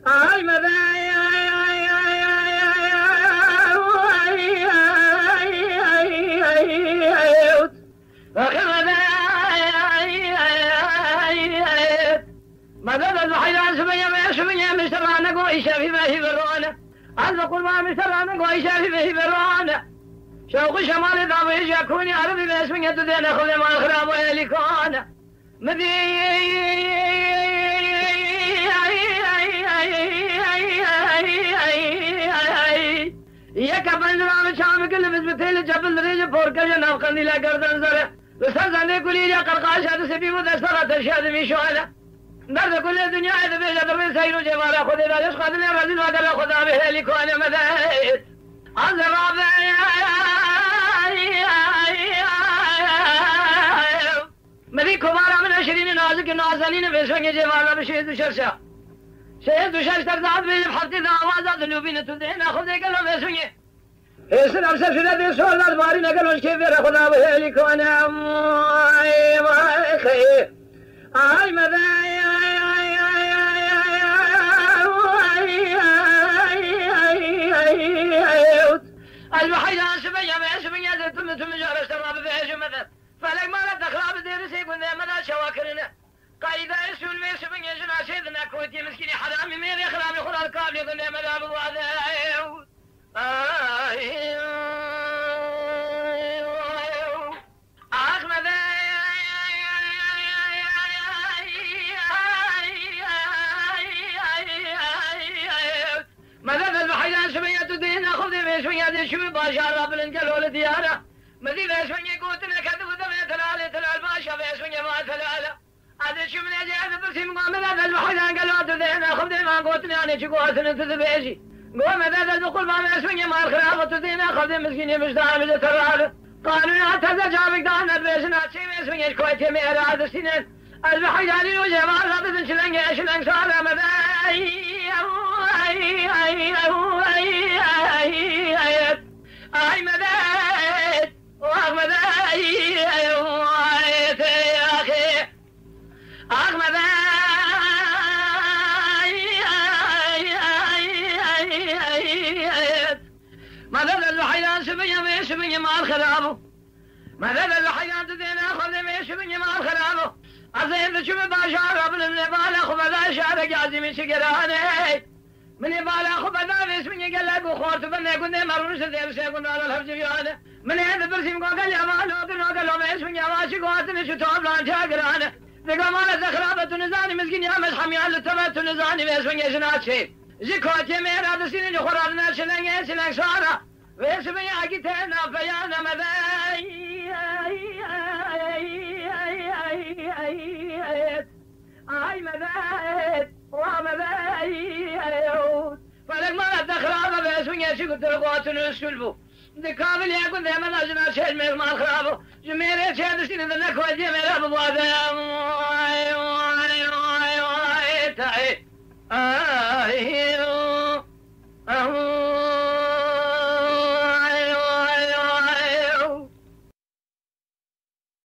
آی مدای مدد الوحيدان سبيا مسترانك وإيشا في به بروانا عز قربان مسترانك وإيشا في به بروانا شوق شمال ضابيش يكوني عربي باسمك يتدين أخذ ما الخراب ويليكونا مذي يك بندران شام كل بسبتيل جبل ريج فورك جناب قنديلا گردن زره وسرزنده كلي يا قرقاش سبي مدسرة تشهد مشوانا درد كل الدنيا إذا بيجا درب سيرو جمالا خذ إذا ليش خذ لي رزين وقال خذ به لكون مذاهب عذرا مذي كبارا من 20 نازك نازلين بيسوين جمالا بشهد شرشا شهد شرش ترداد بيجي بحطي ذا آوازات نوبين تدين أخذ ذي قلو بيسوين إيسن أبسر شده دي سؤال البارين قلوش كيف يرخذ به لكون آي مذاهب الوحيد سبيا ذي ثم جار السراب في مثل فلك ما لا تخراب دير سيكون مدى شواكرنا قايدة يسول مي سبيا جنا سيدنا كوتي مسكيني حرامي ميري خرامي خلال الكابل يقول مدى بواذا مدد الوحيدان سبيا تدين أخذ بيسويا دي شو باشا رب الانجلول ديارة مذي بيسويا قوتنا كذب دمي تلال باشا بيسويا ما تلال هذا شو من أجي هذا برسيم قام مدد الوحيدان قالوا تدين أخذ ما قوتنا أنا شو قوتنا تدبيجي قوة مدد الدخول ما بيسويا ما الخلاف تدين أخذ مسكيني مش دعم تلال قالوا يا تزجابك دعنا بيسنا شي بيسويا كويتي ميرا هذا السنين الوحيدان يوجه ما رابط شلنج صار مدى أي مدد وأغمد يا أخي أغمد مدد الوحيدان سبيا ما الخرابو مدد الوحيدان تدين أخذ سبيا ما الخرابو أزين تشوف باشا رب النبال خبلا شارك عزيمي شكراني من يبال خبلا باسمي قال لك وخورت بنا يقول مرون سدير سيكون على الحفظ فيانا من هذا برسيم قال يا مالو قال له باسمي واشي قواتني شو توبلان شاكراني ذكر مالت خرابة نزاني مسكين يا مزحم يا لتبت نزاني باسمي جناتشي زكوتي ميرا دسيني خرابنا شلنج سارة باسمي عقيتنا فيانا مذاي أي مذاهب ومذاهب فلك ما الدخرابة باسمي شكت القواتن السلبو ذكابل يقول ذي من أجنا شهد مير ما الخرابو جميري شهد سنين ذنك وجي مير أبو بواذا